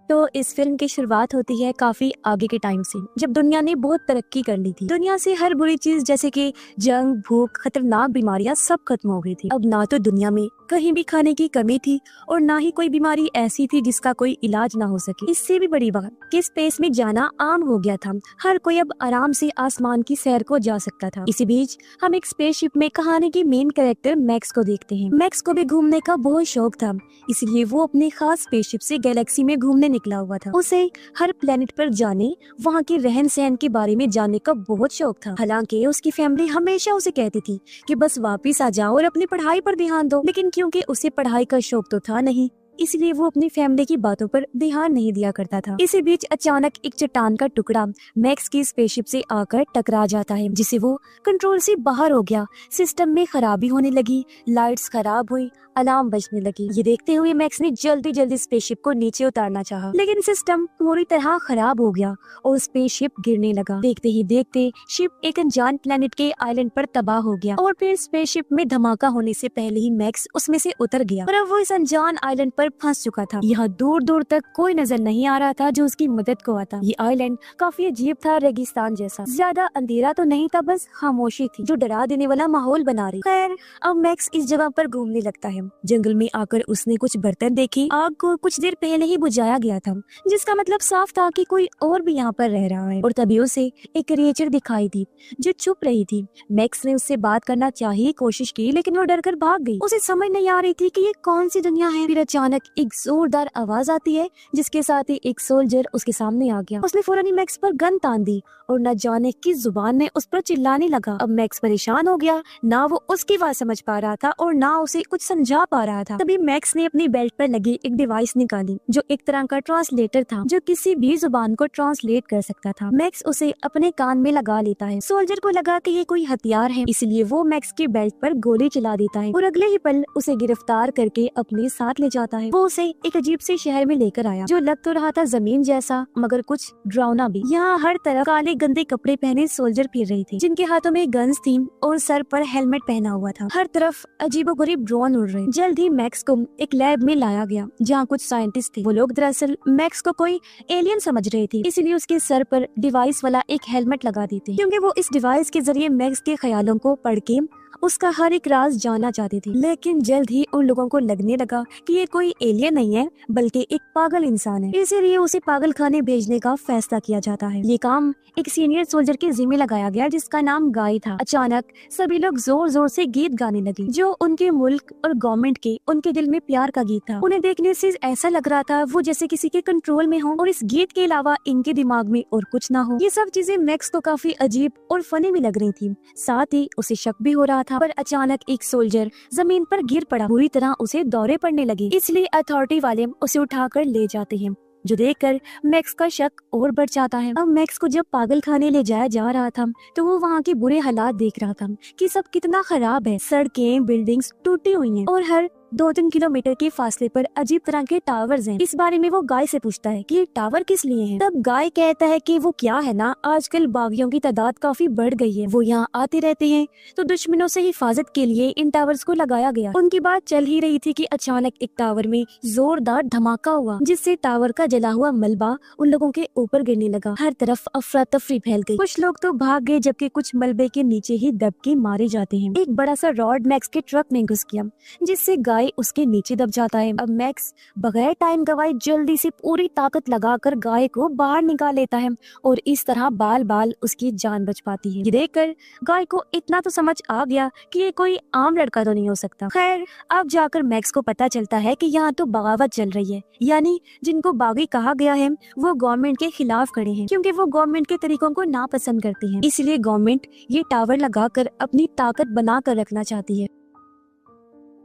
तो इस फिल्म की शुरुआत होती है काफी आगे के टाइम से, जब दुनिया ने बहुत तरक्की कर ली थी। दुनिया से हर बुरी चीज जैसे कि जंग, भूख, खतरनाक बीमारियां सब खत्म हो गई थी। अब ना तो दुनिया में कहीं भी खाने की कमी थी और ना ही कोई बीमारी ऐसी थी जिसका कोई इलाज ना हो सके। इससे भी बड़ी बात कि स्पेस में जाना आम हो गया था। हर कोई अब आराम से आसमान की सैर को जा सकता था। इसी बीच हम एक स्पेसशिप में कहानी की मेन कैरेक्टर मैक्स को देखते हैं। मैक्स को भी घूमने का बहुत शौक था, इसलिए वो अपने खास स्पेसशिप से गैलेक्सी में घूमने निकला हुआ था। उसे हर प्लेनेट पर जाने, वहाँ के रहन सहन के बारे में जानने का बहुत शौक था। हालांकि उसकी फैमिली हमेशा उसे कहती थी कि बस वापिस आ जाओ और अपनी पढ़ाई पर ध्यान दो, लेकिन क्योंकि उसे पढ़ाई का शौक तो था नहीं, इसलिए वो अपनी फैमिली की बातों पर ध्यान नहीं दिया करता था। इसी बीच अचानक एक चट्टान का टुकड़ा मैक्स की स्पेसशिप से आकर टकरा जाता है, जिसे वो कंट्रोल से बाहर हो गया। सिस्टम में खराबी होने लगी, लाइट्स खराब हुई, अलार्म बजने लगी। ये देखते हुए मैक्स ने जल्दी जल्दी स्पेसशिप को नीचे उतारना चाहा, लेकिन सिस्टम पूरी तरह खराब हो गया और स्पेसशिप गिरने लगा। देखते ही देखते शिप एक अनजान प्लेनेट के आइलैंड पर तबाह हो गया और फिर स्पेसशिप में धमाका होने से पहले ही मैक्स उसमें से उतर गया और अब वो इस अनजान आइलैंड पर फंस चुका था। यहाँ दूर दूर तक कोई नजर नहीं आ रहा था जो उसकी मदद को आता। ये आइलैंड काफी अजीब था, रेगिस्तान जैसा। ज्यादा अंधेरा तो नहीं था, बस खामोशी थी जो डरा देने वाला माहौल बना रही। खैर, अब मैक्स इस जगह पर घूमने लगता है। जंगल में आकर उसने कुछ बर्तन देखे। आग को कुछ देर पहले ही बुझाया गया था, जिसका मतलब साफ था कि कोई और भी यहाँ पर रह रहा है। और तभी उसे एक क्रिएचर दिखाई दी जो छुप रही थी। मैक्स ने उससे बात करना चाहिए कोशिश की, लेकिन वो डरकर भाग गई। उसे समझ नहीं आ रही थी कि ये कौन सी दुनिया है। फिर अचानक एक जोरदार आवाज आती है, जिसके साथ ही एक सोल्जर उसके सामने आ गया। उसने फौरन ही मैक्स पर गन तान दी और न जाने किस जुबान में उस पर चिल्लाने लगा। अब मैक्स परेशान हो गया, ना वो उसकी बात समझ पा रहा था और ना उसे कुछ समझा पा रहा था। तभी मैक्स ने अपनी बेल्ट पर लगी एक डिवाइस निकाली जो एक तरह का ट्रांसलेटर था, जो किसी भी जुबान को ट्रांसलेट कर सकता था। मैक्स उसे अपने कान में लगा लेता है। सोल्जर को लगा कि ये कोई हथियार है, इसलिए वो मैक्स की बेल्ट पर गोली चला देता है और अगले ही पल उसे गिरफ्तार करके अपने साथ ले जाता है। वो उसे एक अजीब से शहर में लेकर आया जो लग तो रहा था जमीन जैसा, मगर कुछ डरावना भी। यहाँ हर तरफ काले गंदे कपड़े पहने सोल्जर फिर रहे थे, जिनके हाथों में गन्स थी और सर पर हेलमेट पहना हुआ था। हर तरफ अजीबोगरीब ड्रोन उड़ रहे। जल्द ही मैक्स को एक लैब में लाया गया जहाँ कुछ साइंटिस्ट थे। वो लोग दरअसल मैक्स को कोई एलियन समझ रहे थे, इसलिए उसके सर पर डिवाइस वाला एक हेलमेट लगा देते, क्योंकि वो इस डिवाइस के जरिए मैक्स के ख्यालों को पढ़ के उसका हर एक राज जानना चाहती थी। लेकिन जल्द ही उन लोगों को लगने लगा कि ये कोई एलियन नहीं है, बल्कि एक पागल इंसान है। इसीलिए उसे पागल खाने भेजने का फैसला किया जाता है। ये काम एक सीनियर सोल्जर के जिम्मे लगाया गया, जिसका नाम गाय था। अचानक सभी लोग जोर जोर से गीत गाने लगे, जो उनके मुल्क और गवर्नमेंट के उनके दिल में प्यार का गीत था। उन्हें देखने से ऐसा लग रहा था वो जैसे किसी के कंट्रोल में हो और इस गीत के अलावा इनके दिमाग में और कुछ ना हो। ये सब चीजें मैक्स को काफी अजीब और फनी भी लग रही थी। साथ ही उसे शक भी हो रहा था। पर अचानक एक सोल्जर जमीन पर गिर पड़ा, बुरी तरह उसे दौरे पड़ने लगे। इसलिए अथॉरिटी वाले उसे उठाकर ले जाते हैं, जो देखकर मैक्स का शक और बढ़ जाता है। अब मैक्स को जब पागल खाने ले जाया जा रहा था तो वो वहाँ के बुरे हालात देख रहा था कि सब कितना खराब है। सड़कें, बिल्डिंग्स टूटी हुई हैं और हर 2-3 किलोमीटर के फासले पर अजीब तरह के टावर्स हैं। इस बारे में वो गाय से पूछता है कि ये टावर किस लिए हैं। तब गाय कहता है कि वो क्या है ना, आजकल बागियों की तादाद काफी बढ़ गई है, वो यहाँ आते रहते हैं, तो दुश्मनों से हिफाजत के लिए इन टावर्स को लगाया गया। उनकी बात चल ही रही थी कि अचानक एक टावर में जोरदार धमाका हुआ, जिससे टावर का जला हुआ मलबा उन लोगों के ऊपर गिरने लगा। हर तरफ अफरा तफरी फैल गई। कुछ लोग तो भाग गए, जबकि कुछ मलबे के नीचे ही दब के मारे जाते हैं। एक बड़ा सा रॉड मैक्स के ट्रक में घुस गया, जिससे गाय उसके नीचे दब जाता है। अब मैक्स बगैर टाइम गवाए जल्दी से पूरी ताकत लगाकर गाय को बाहर निकाल लेता है और इस तरह बाल बाल उसकी जान बच पाती है। ये देखकर गाय को इतना तो समझ आ गया कि ये कोई आम लड़का तो नहीं हो सकता। खैर, अब जाकर मैक्स को पता चलता है कि यहाँ तो बगावत चल रही है, यानी जिनको बागी कहा गया है वो गवर्नमेंट के खिलाफ खड़े हैं, क्योंकि वो गवर्नमेंट के तरीकों को नापसंद करते हैं। इसलिए गवर्नमेंट ये टावर लगाकर अपनी ताकत बना कर रखना चाहती है।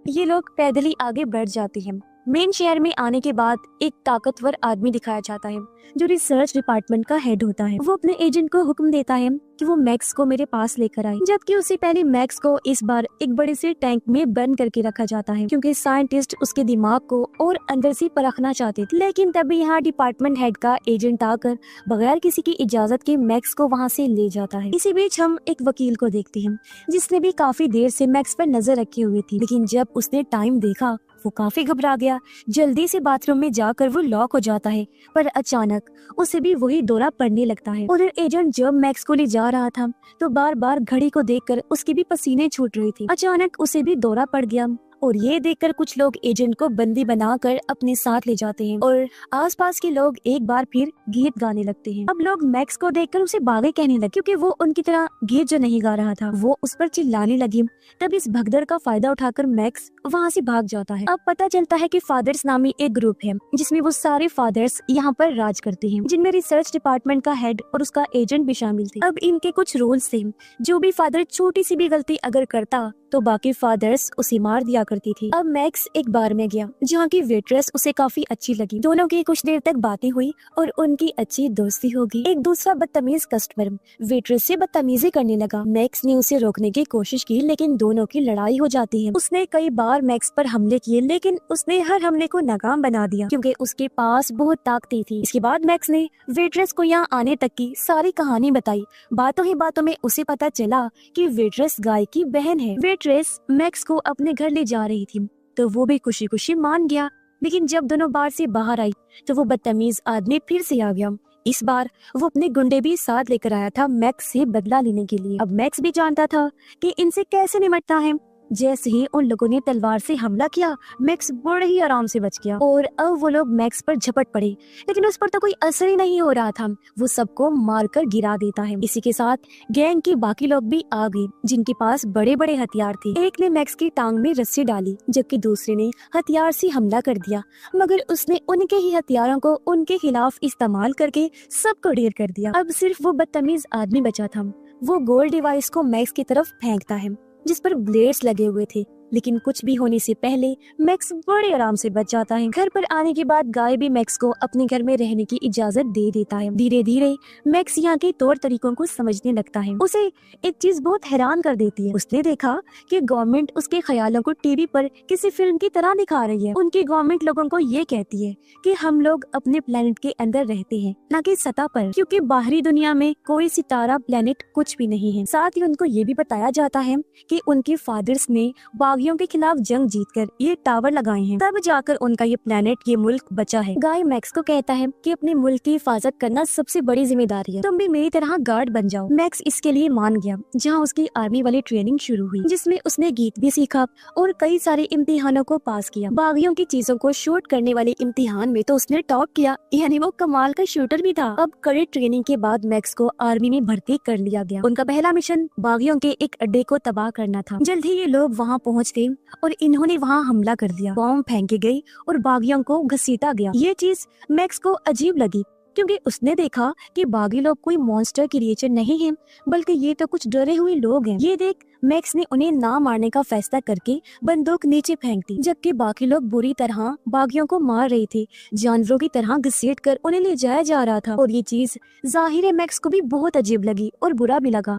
ये लोग पैदल ही आगे बढ़ जाते हैं। मेन शहर में आने के बाद एक ताकतवर आदमी दिखाया जाता है जो रिसर्च डिपार्टमेंट का हेड होता है। वो अपने एजेंट को हुक्म देता है कि वो मैक्स को मेरे पास लेकर आए, जबकि उससे पहले मैक्स को इस बार एक बड़े से टैंक में बंद करके रखा जाता है, क्योंकि साइंटिस्ट उसके दिमाग को और अंदर से परखना चाहते थे। लेकिन तभी यहाँ डिपार्टमेंट हेड का एजेंट आकर बगैर किसी की इजाजत के मैक्स को वहाँ से ले जाता है। इसी बीच हम एक वकील को देखते हैं जिसने भी काफी देर से मैक्स पर नजर रखी हुई थी, लेकिन जब उसने टाइम देखा वो काफी घबरा गया। जल्दी से बाथरूम में जाकर वो लॉक हो जाता है, पर अचानक उसे भी वही दौरा पड़ने लगता है। उधर एजेंट जब मैक्स को ले जा रहा था तो बार बार घड़ी को देखकर उसके भी पसीने छूट रही थी। अचानक उसे भी दौरा पड़ गया और ये देखकर कुछ लोग एजेंट को बंदी बनाकर अपने साथ ले जाते हैं और आसपास के लोग एक बार फिर गीत गाने लगते हैं। अब लोग मैक्स को देखकर उसे बागे कहने लगे, क्योंकि वो उनकी तरह गीत जो नहीं गा रहा था। वो उस पर चिल्लाने लगी। तब इस भगदड़ का फायदा उठाकर मैक्स वहाँ से भाग जाता है। अब पता चलता है कि फादर्स नामी एक ग्रुप है जिसमें वो सारे फादर्स यहाँ पर राज करते हैं, जिनमें रिसर्च डिपार्टमेंट का हेड और उसका एजेंट भी शामिल थे। अब इनके कुछ रूल्स थे, जो भी फादर छोटी सी भी गलती अगर करता तो बाकी फादर्स उसे मार दिया करती थी। अब मैक्स एक बार में गया जहाँ की वेट्रेस उसे काफी अच्छी लगी। दोनों की कुछ देर तक बातें हुई और उनकी अच्छी दोस्ती हो गई। एक दूसरा बदतमीज कस्टमर वेट्रेस से बदतमीजी करने लगा। मैक्स ने उसे रोकने की कोशिश की, लेकिन दोनों की लड़ाई हो जाती है। उसने कई बार मैक्स पर हमले किए, लेकिन उसने हर हमले को नाकाम बना दिया क्योंकि उसके पास बहुत ताकत थी। इसके बाद मैक्स ने वेट्रेस को यहाँ आने तक की सारी कहानी बताई। बातों ही बातों में उसे पता चला कि वेट्रेस गाय की बहन है। वेट्रेस मैक्स को अपने घर ले जा रही थी तो वो भी खुशी खुशी मान गया, लेकिन जब दोनों बार से बाहर आई तो वो बदतमीज आदमी फिर से आ गया। इस बार वो अपने गुंडे भी साथ लेकर आया था मैक्स से बदला लेने के लिए। अब मैक्स भी जानता था कि इनसे कैसे निपटना है। जैसे ही उन लोगों ने तलवार से हमला किया, मैक्स बड़े ही आराम से बच गया और अब वो लोग मैक्स पर झपट पड़े, लेकिन उस पर तो कोई असर ही नहीं हो रहा था। वो सबको मारकर गिरा देता है। इसी के साथ गैंग के बाकी लोग भी आ गए, जिनके पास बड़े बड़े हथियार थे। एक ने मैक्स की टांग में रस्सी डाली, जबकि दूसरे ने हथियार से हमला कर दिया, मगर उसने उनके ही हथियारों को उनके खिलाफ इस्तेमाल करके सबको ढेर कर दिया। अब सिर्फ वो बदतमीज आदमी बचा था। वो गोल्ड डिवाइस को मैक्स की तरफ फेंकता है जिस पर ब्लेड्स लगे हुए थे, लेकिन कुछ भी होने से पहले मैक्स बड़े आराम से बच जाता है। घर पर आने के बाद गाय भी मैक्स को अपने घर में रहने की इजाजत दे देता है। धीरे धीरे मैक्स यहाँ के तौर तरीकों को समझने लगता है। उसे एक चीज बहुत हैरान कर देती है। उसने देखा कि गवर्नमेंट उसके ख्यालों को टीवी पर किसी फिल्म की तरह दिखा रही है। उनकी गवर्नमेंट लोगों को ये कहती है कि हम लोग अपने प्लेनेट के अंदर रहते हैं, न कि सतह पर, क्योंकि बाहरी दुनिया में कोई सितारा प्लेनेट कुछ भी नहीं है। साथ ही उनको ये भी बताया जाता है कि उनके फादर्स ने बागियों के खिलाफ जंग जीतकर ये टावर लगाए हैं, तब जाकर उनका ये प्लेनेट, ये मुल्क बचा है। गाय मैक्स को कहता है कि अपने मुल्क की हिफाजत करना सबसे बड़ी जिम्मेदारी है, तुम भी मेरी तरह गार्ड बन जाओ। मैक्स इसके लिए मान गया, जहाँ उसकी आर्मी वाली ट्रेनिंग शुरू हुई, जिसमें उसने गीत भी सीखा और कई सारे इम्तिहानों को पास किया। बागियों की चीजों को शूट करने वाले इम्तिहान में तो उसने टॉप किया, यानी वो कमाल का शूटर भी था। अब कड़ी ट्रेनिंग के बाद मैक्स को आर्मी में भर्ती कर लिया गया। उनका पहला मिशन बागियों के एक अड्डे को तबाह करना था। जल्द ही ये लोग वहाँ पहुँच गए और इन्होंने वहाँ हमला कर दिया। बॉम्ब फेंके गई और बागियों को घसीटा गया। ये चीज मैक्स को अजीब लगी, क्योंकि उसने देखा कि बागी लोग कोई मॉन्स्टर क्रिएचर नहीं हैं, बल्कि ये तो कुछ डरे हुए लोग हैं। ये देख मैक्स ने उन्हें ना मारने का फैसला करके बंदूक नीचे फेंक दी, जबकि बाकी लोग बुरी तरह बागियों को मार रहे थे, जानवरों की तरह घसीट कर उन्हें ले जाया जा रहा था। और ये चीज जाहिर है मैक्स को भी बहुत अजीब लगी और बुरा भी लगा।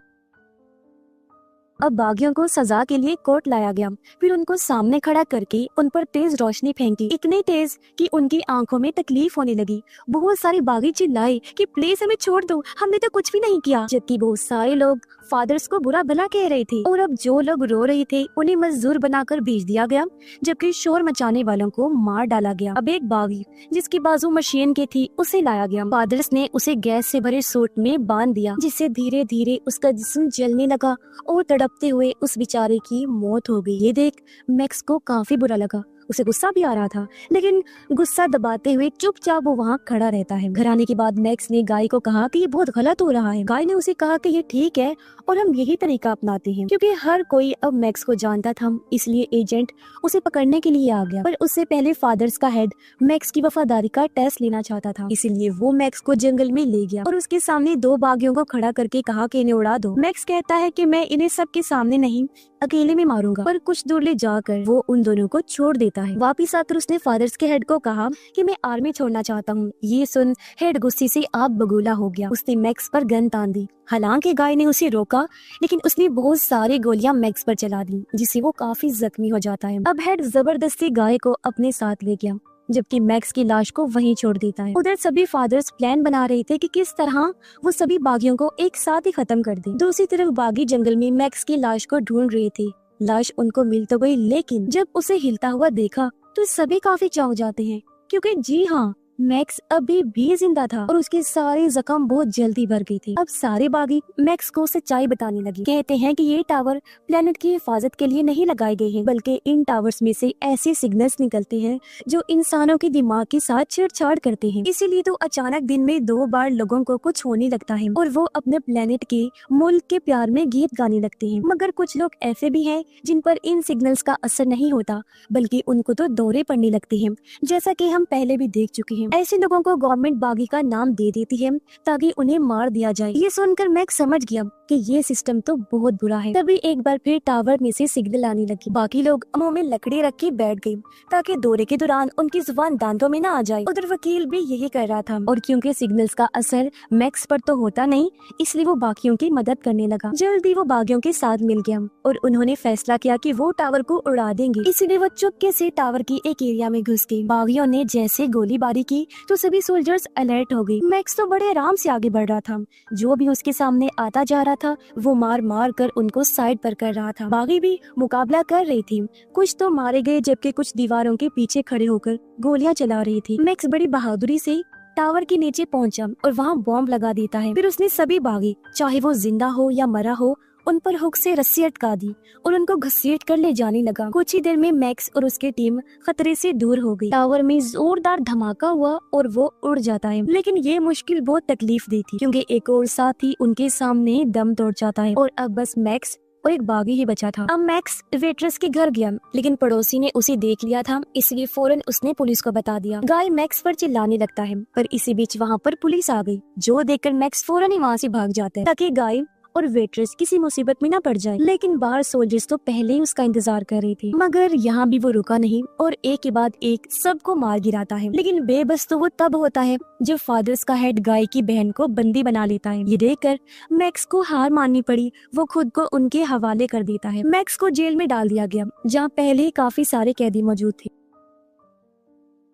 अब बागियों को सजा के लिए कोर्ट लाया गया। फिर उनको सामने खड़ा करके उन पर तेज रोशनी फेंकी, इतनी तेज कि उनकी आंखों में तकलीफ होने लगी। बहुत सारे बागी चिल्लाए कि प्लीज हमें छोड़ दो, हमने तो कुछ भी नहीं किया, जबकि बहुत सारे लोग फादर्स को बुरा भला कह रहे थे। और अब जो लोग रो रहे थे उन्हें मजदूर बनाकर भेज दिया गया, जबकि शोर मचाने वालों को मार डाला गया। अब एक बागी जिसकी बाजू मशीन की थी उसे लाया गया। फादर्स ने उसे गैस से भरे सूट में बांध दिया, जिससे धीरे धीरे उसका जिस्म जलने लगा और तड़पते हुए उस बेचारे की मौत हो गई। ये देख मैक्स को काफी बुरा लगा। उसे गुस्सा भी आ रहा था, लेकिन गुस्सा दबाते हुए चुपचाप वो वहाँ खड़ा रहता है। घर आने के बाद मैक्स ने गाय को कहा कि ये बहुत गलत हो रहा है। गाय ने उसे कहा कि ये ठीक है और हम यही तरीका अपनाते हैं, क्योंकि हर कोई अब मैक्स को जानता था, इसलिए एजेंट उसे पकड़ने के लिए आ गया। पर उससे पहले फादर्स का हेड मैक्स की वफादारी का टेस्ट लेना चाहता था, इसीलिए वो मैक्स को जंगल में ले गया और उसके सामने दो बागियों को खड़ा करके कहा कि इन्हें उड़ा दो। मैक्स कहता है कि मैं इन्हें सबके सामने नहीं, अकेले में मारूंगा। पर कुछ दूर ले जाकर वो उन दोनों को छोड़ देता है। वापिस आकर उसने फादर्स के हेड को कहा कि मैं आर्मी छोड़ना चाहता हूँ। ये सुन हेड गुस्से से आग बगूला हो गया। उसने मैक्स पर गन तान दी। हालांकि गाय ने उसे रोका, लेकिन उसने बहुत सारी गोलियां मैक्स पर चला दी, जिससे वो काफी जख्मी हो जाता है। अब हेड जबरदस्ती गाय को अपने साथ ले गया, जबकि मैक्स की लाश को वहीं छोड़ देता है। उधर सभी फादर्स प्लान बना रहे थे कि किस तरह वो सभी बागियों को एक साथ ही खत्म कर दें। दूसरी तरफ बागी जंगल में मैक्स की लाश को ढूंढ रहे थे। लाश उनको मिल तो गई, लेकिन जब उसे हिलता हुआ देखा तो सभी काफी चौंक जाते हैं, क्योंकि जी हाँ, मैक्स अभी भी जिंदा था और उसके सारे जख्म बहुत जल्दी भर गए थे। अब सारे बागी मैक्स को सच्चाई बताने लगे। कहते हैं कि ये टावर प्लेनेट की हिफाजत के लिए नहीं लगाए गए हैं, बल्कि इन टावर्स में से ऐसे सिग्नल्स निकलते हैं जो इंसानों के दिमाग के साथ छेड़छाड़ करते हैं। इसीलिए तो अचानक दिन में 2 बार लोगों को कुछ होने लगता है और वो अपने प्लेनेट के मुल्क के प्यार में गीत गाने लगते हैं। मगर कुछ लोग ऐसे भी हैं जिन पर इन सिग्नल्स का असर नहीं होता, बल्कि उनको तो दौरे पड़ने लगते हैं, जैसा कि हम पहले भी देख चुके हैं। ऐसे लोगों को गवर्नमेंट बागी का नाम दे देती है ताकि उन्हें मार दिया जाए। ये सुनकर मैक्स समझ गया कि ये सिस्टम तो बहुत बुरा है। तभी एक बार फिर टावर में से सिग्नल आने लगी। बाकी लोग मुंह में लकड़ी रख के बैठ गए ताकि दौरे के दौरान उनकी जुबान दांतों में न आ जाए। उधर वकील भी यही कर रहा था और क्योंकि सिग्नल्स का असर मैक्स पर तो होता नहीं, इसलिए वो बाकियों की मदद करने लगा। जल्दी वो बागियों के साथ मिल गया और उन्होंने फैसला किया कि वो टावर को उड़ा देंगे। इसलिए वो चुपके से टावर की एक एरिया में घुस गए। बागियों ने जैसे गोलीबारी की तो सभी सोल्जर्स अलर्ट हो गए। मैक्स तो बड़े आराम से आगे बढ़ रहा था। जो भी उसके सामने आता जा रहा था वो मार मार कर उनको साइड पर कर रहा था। बागी भी मुकाबला कर रही थी। कुछ तो मारे गए जबकि कुछ दीवारों के पीछे खड़े होकर गोलियां चला रही थी। मैक्स बड़ी बहादुरी से टावर के नीचे पहुंचा और वहां बॉम्ब लगा देता है। फिर उसने सभी बागी, चाहे वो जिंदा हो या मरा हो, उन पर हुक से रस्सी अटका दी और उनको घसीट कर ले जाने लगा। कुछ ही देर में मैक्स और उसकी टीम खतरे से दूर हो गई। टावर में जोरदार धमाका हुआ और वो उड़ जाता है, लेकिन ये मुश्किल बहुत तकलीफ दी थी क्योंकि एक और साथी उनके सामने दम तोड़ जाता है और अब बस मैक्स और एक बागी ही बचा था। अब मैक्स वेट्रेस के घर गया, लेकिन पड़ोसी ने उसे देख लिया था, इसलिए फौरन उसने पुलिस को बता दिया। गाय मैक्स पर चिल्लाने लगता है, पर इसी बीच वहाँ पर पुलिस आ गई, जो देखकर मैक्स फौरन ही वहाँ से भाग जाता है ताकि गाय और वेट्रेस किसी मुसीबत में न पड़ जाए। लेकिन बाहर सोल्जर्स तो पहले ही उसका इंतजार कर रही थी। मगर यहाँ भी वो रुका नहीं और एक के बाद एक सबको मार गिराता है। लेकिन बेबस तो वो तब होता है जब फादर्स का हेड गाय की बहन को बंदी बना लेता है। ये देखकर मैक्स को हार माननी पड़ी। वो खुद को उनके हवाले कर देता है। मैक्स को जेल में डाल दिया गया, जहाँ पहले ही काफी सारे कैदी मौजूद थे।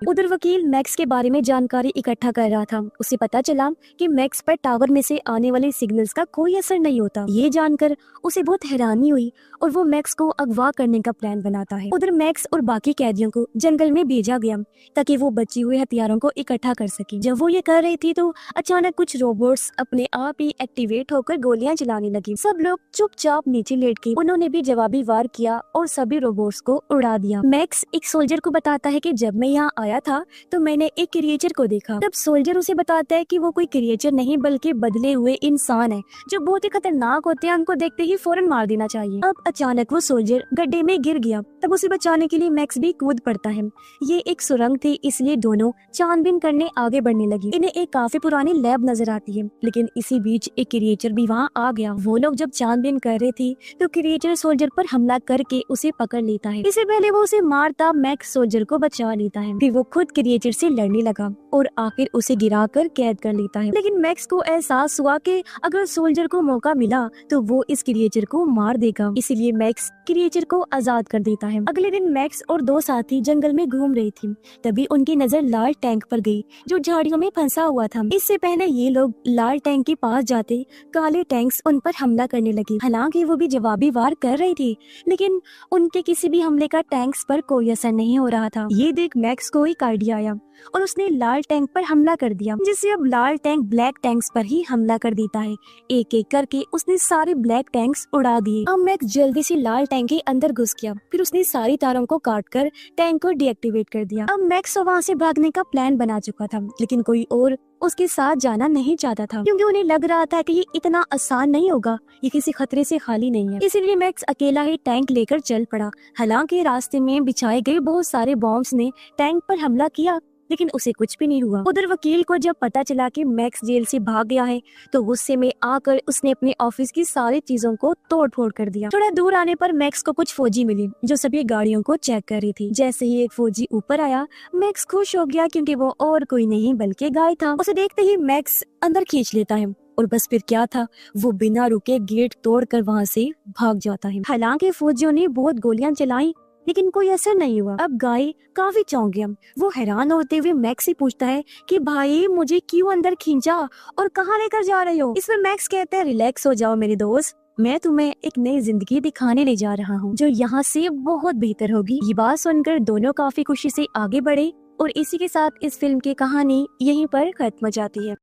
उधर वकील मैक्स के बारे में जानकारी इकट्ठा कर रहा था। उसे पता चला कि मैक्स पर टावर में से आने वाले सिग्नल्स का कोई असर नहीं होता। ये जानकर उसे बहुत हैरानी हुई और वो मैक्स को अगवा करने का प्लान बनाता है। उधर मैक्स और बाकी कैदियों को जंगल में भेजा गया ताकि वो बचे हुए हथियारों को इकट्ठा कर सके। जब वो ये कर रही थी तो अचानक कुछ रोबोट्स अपने आप ही एक्टिवेट होकर गोलियां चलाने लगी। सब लोग चुपचाप नीचे लेट गए। उन्होंने भी जवाबी वार किया और सभी रोबोट्स को उड़ा दिया। मैक्स एक सोल्जर को बताता है कि जब मैं यहाँ आया था तो मैंने एक क्रिएचर को देखा। तब सोल्जर उसे बताता है कि वो कोई क्रिएचर नहीं बल्कि बदले हुए इंसान है जो बहुत ही खतरनाक होते हैं। उनको देखते ही फौरन मार देना चाहिए। अब अचानक वो सोल्जर गड्ढे में गिर गया। तब उसे बचाने के लिए मैक्स भी कूद पड़ता है। ये एक सुरंग थी, इसलिए दोनों छानबीन करने आगे बढ़ने लगी। इन्हें एक काफी पुरानी लैब नजर आती है, लेकिन इसी बीच एक क्रिएचर भी वहाँ आ गया। वो लोग जब छानबीन कर रहे थे तो क्रिएचर सोल्जर पर हमला करके उसे पकड़ लेता है। इससे पहले वो उसे मारता मैक्स सोल्जर को बचा लेता है। फिर वो खुद क्रिएचर से लड़ने लगा और आखिर उसे गिराकर कैद कर लेता है। लेकिन मैक्स को एहसास हुआ कि अगर सोल्जर को मौका मिला तो वो इस क्रिएचर को मार देगा, इसलिए मैक्स क्रिएचर को आजाद कर देता है। अगले दिन मैक्स और 2 साथी जंगल में घूम रही थी। तभी उनकी नजर लाल टैंक पर गई जो झाड़ियों में फंसा हुआ था। इससे पहले ये लोग लाल टैंक के पास जाते काले टैंक्स उन पर हमला करने लगे। हालांकि वो भी जवाबी वार कर रही थी, लेकिन उनके किसी भी हमले का टैंक्स पर कोई असर नहीं हो रहा था। ये देख मैक्स को एक आइडिया आया और उसने लाल टैंक पर हमला कर दिया, जिससे अब लाल टैंक ब्लैक टैंक्स पर ही हमला कर देता है। एक एक करके उसने सारे ब्लैक टैंक्स उड़ा दिए। अब मैक्स जल्दी से लाल टैंक के अंदर घुस गया। फिर उसने सारी तारों को काटकर टैंक को डीएक्टिवेट कर दिया। अब मैक्स वहाँ से भागने का प्लान बना चुका था, लेकिन कोई और उसके साथ जाना नहीं चाहता था क्योंकि उन्हें लग रहा था कि ये इतना आसान नहीं होगा, ये किसी खतरे से खाली नहीं है। इसीलिए मैक्स अकेला ही टैंक लेकर चल पड़ा। हालांकि रास्ते में बिछाए गए बहुत सारे बॉम्ब्स ने टैंक पर हमला किया, लेकिन उसे कुछ भी नहीं हुआ। उधर वकील को जब पता चला कि मैक्स जेल से भाग गया है तो गुस्से में आकर उसने अपने ऑफिस की सारी चीजों को तोड़ फोड़ कर दिया। थोड़ा दूर आने पर मैक्स को कुछ फौजी मिले जो सभी गाड़ियों को चेक कर रही थी। जैसे ही एक फौजी ऊपर आया, मैक्स खुश हो गया क्योंकि वो और कोई नहीं बल्कि गाय था। उसे देखते ही मैक्स अंदर खींच लेता है और बस फिर क्या था, वो बिना रुके गेट तोड़कर वहाँ से भाग जाता है। हालांकि फौजियों ने बहुत गोलियां चलाई, लेकिन कोई असर नहीं हुआ। अब गाय काफी चौंक गया। वो हैरान होते हुए मैक्स से पूछता है कि भाई मुझे क्यों अंदर खींचा और कहाँ लेकर जा रहे हो। इसमें मैक्स कहता है रिलैक्स हो जाओ मेरे दोस्त, मैं तुम्हें एक नई जिंदगी दिखाने ले जा रहा हूँ जो यहाँ से बहुत बेहतर होगी। ये बात सुनकर दोनों काफी खुशी से आगे बढ़े और इसी के साथ इस फिल्म की कहानी यहीं पर खत्म हो जाती है।